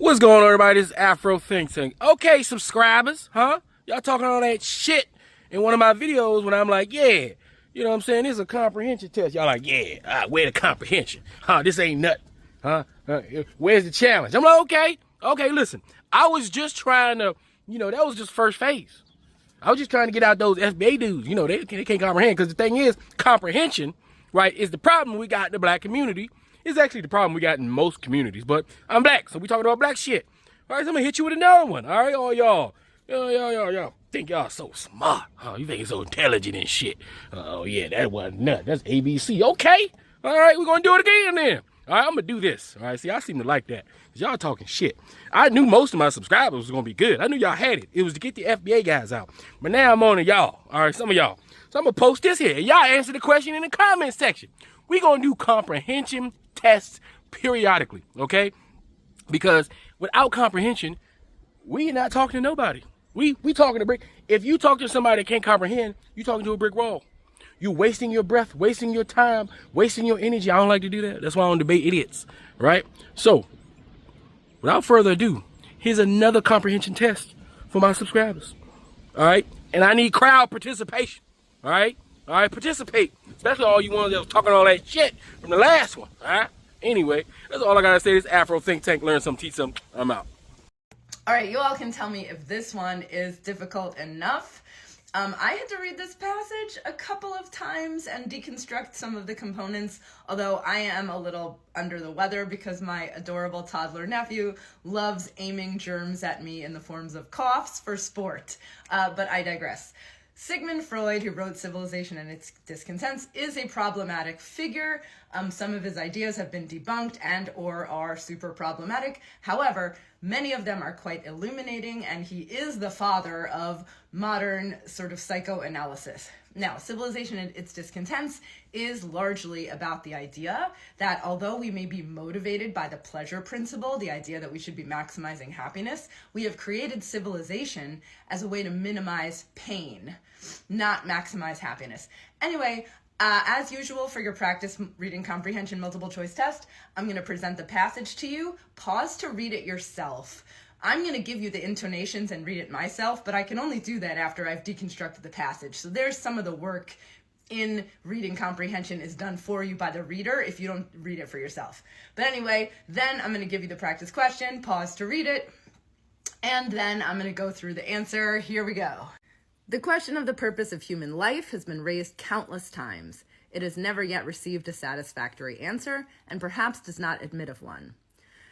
What's going on, everybody? This is Afro Think Tank. Okay, subscribers, huh? Y'all talking all that shit in one of my videos when I'm like, yeah, you know what I'm saying? This is a comprehension test. Y'all like, yeah, where the comprehension? Huh? This ain't nothing. Huh? Where's the challenge? I'm like, okay, listen. I was just trying to, that was just first phase. I was just trying to get out those FBA dudes. They can't comprehend, because the thing is, comprehension, right, is the problem we got in the black community. It's actually the problem we got in most communities, but I'm black, so we talking about black shit. All right, so I'm gonna hit you with another one. All right, all y'all think y'all so smart, huh? You think you're so intelligent and shit. Oh yeah, that wasn't nothing. That's ABC. Okay, all right, we're gonna do it again then. All right, I'm gonna do this. All right, see, I seem to like that, because y'all talking shit. I knew most of my subscribers was gonna be good. I knew y'all had it. It was to get the FBA guys out. But now I'm on to y'all. All right, some of y'all. So I'm gonna post this here, and y'all answer the question in the comment section. We gonna do comprehension tests periodically, okay? Because without comprehension, we not talking to nobody. We talking to brick. If you talk to somebody that can't comprehend, you talking to a brick wall. You wasting your breath, wasting your time, wasting your energy. I don't like to do that. That's why I don't debate idiots, right? So, without further ado, here's another comprehension test for my subscribers, all right? And I need crowd participation, all right? All right, participate, especially all you ones that was talking all that shit from the last one, all right? Anyway, that's all I gotta say. This Afro Think Tank, learn something, teach something. I'm out. All right, you all can tell me if this one is difficult enough. I had to read this passage a couple of times and deconstruct some of the components, although I am a little under the weather because my adorable toddler nephew loves aiming germs at me in the forms of coughs for sport, but I digress. Sigmund Freud, who wrote Civilization and its Discontents, is a problematic figure. Some of his ideas have been debunked and or are super problematic. However, many of them are quite illuminating, and he is the father of modern sort of psychoanalysis. Now, Civilization and its Discontents is largely about the idea that although we may be motivated by the pleasure principle, the idea that we should be maximizing happiness, we have created civilization as a way to minimize pain, not maximize happiness. Anyway, as usual for your practice reading comprehension multiple choice test, I'm going to present the passage to you. Pause to read it yourself. I'm going to give you the intonations and read it myself, but I can only do that after I've deconstructed the passage. So there's some of the work in reading comprehension is done for you by the reader if you don't read it for yourself. But anyway, then I'm going to give you the practice question, pause to read it, and then I'm going to go through the answer. Here we go. The question of the purpose of human life has been raised countless times. It has never yet received a satisfactory answer, and perhaps does not admit of one.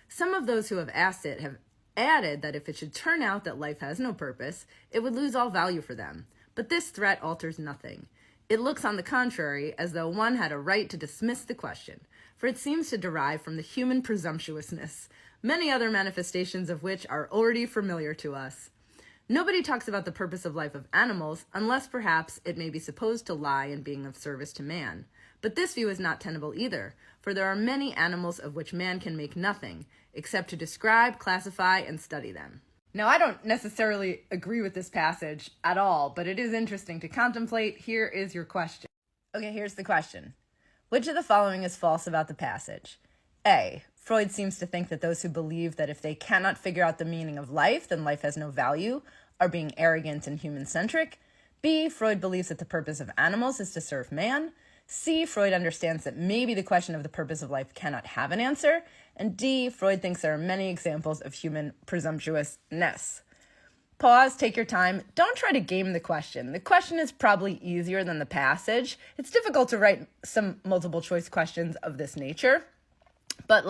Some of those who have asked it have added that if it should turn out that life has no purpose, it would lose all value for them. But this threat alters nothing. It looks, on the contrary, as though one had a right to dismiss the question, for it seems to derive from the human presumptuousness, many other manifestations of which are already familiar to us. Nobody talks about the purpose of life of animals, unless perhaps it may be supposed to lie in being of service to man. But this view is not tenable either, for there are many animals of which man can make nothing, except to describe, classify, and study them. Now, I don't necessarily agree with this passage at all, but it is interesting to contemplate. Here is your question. Okay, here's the question. Which of the following is false about the passage? A. Freud seems to think that those who believe that if they cannot figure out the meaning of life, then life has no value, are being arrogant and human-centric. B. Freud believes that the purpose of animals is to serve man. C. Freud understands that maybe the question of the purpose of life cannot have an answer. And D. Freud thinks there are many examples of human presumptuousness. Pause, take your time. Don't try to game the question. The question is probably easier than the passage. It's difficult to write some multiple choice questions of this nature. But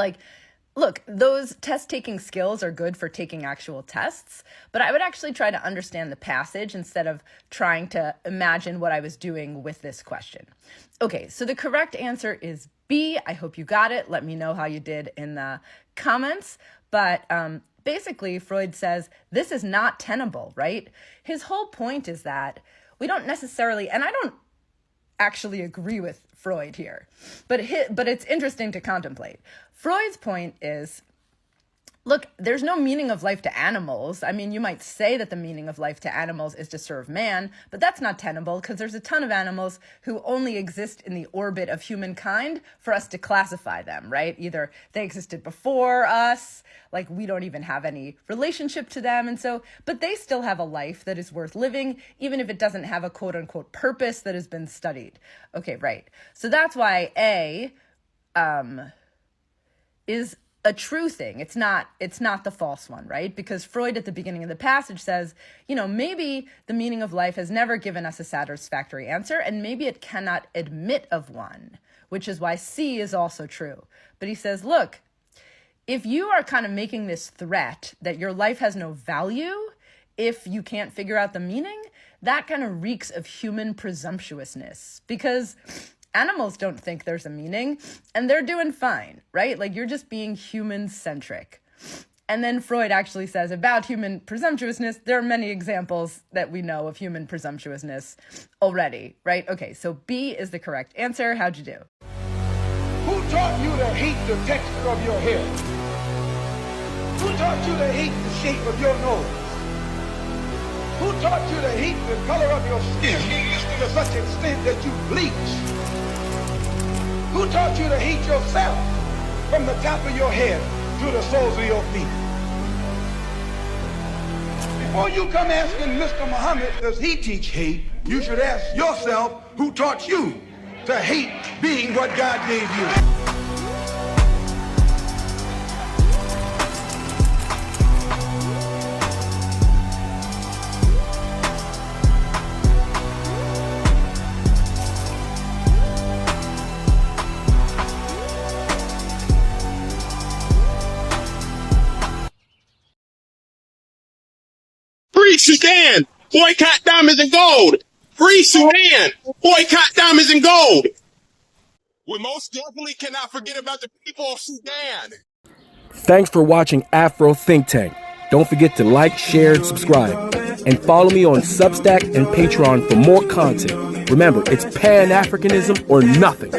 look, those test-taking skills are good for taking actual tests, but I would actually try to understand the passage instead of trying to imagine what I was doing with this question. Okay, so the correct answer is B. I hope you got it. Let me know how you did in the comments. But basically, Freud says this is not tenable, right? His whole point is that we don't necessarily, and I don't actually agree with Freud here, but it's interesting to contemplate. Freud's point is Look, there's no meaning of life to animals. I mean, you might say that the meaning of life to animals is to serve man, but that's not tenable because there's a ton of animals who only exist in the orbit of humankind for us to classify them, right? Either they existed before us, like we don't even have any relationship to them, and so, but they still have a life that is worth living, even if it doesn't have a quote unquote purpose that has been studied. Okay, right. So that's why A is a true thing. It's not the false one, right? Because Freud at the beginning of the passage says, maybe the meaning of life has never given us a satisfactory answer, and maybe it cannot admit of one, which is why C is also true. But he says, look, if you are kind of making this threat that your life has no value if you can't figure out the meaning, that kind of reeks of human presumptuousness, because animals don't think there's a meaning, and they're doing fine, right? Like, you're just being human-centric. And then Freud actually says about human presumptuousness, there are many examples that we know of human presumptuousness already, right? Okay, so B is the correct answer. How'd you do? Who taught you to hate the texture of your hair? Who taught you to hate the shape of your nose? Who taught you to hate the color of your skin to such an extent that you bleach? Who taught you to hate yourself from the top of your head to the soles of your feet? Before you come asking Mr. Muhammad, does he teach hate, you should ask yourself, who taught you to hate being what God gave you? 'Free Sudan! Boycott diamonds and gold! Free Sudan! Boycott diamonds and gold! We most definitely cannot forget about the people of Sudan! Thanks for watching Afro Think Tank. Don't forget to like, share, and subscribe. And follow me on Substack and Patreon for more content. Remember, it's Pan-Africanism or nothing.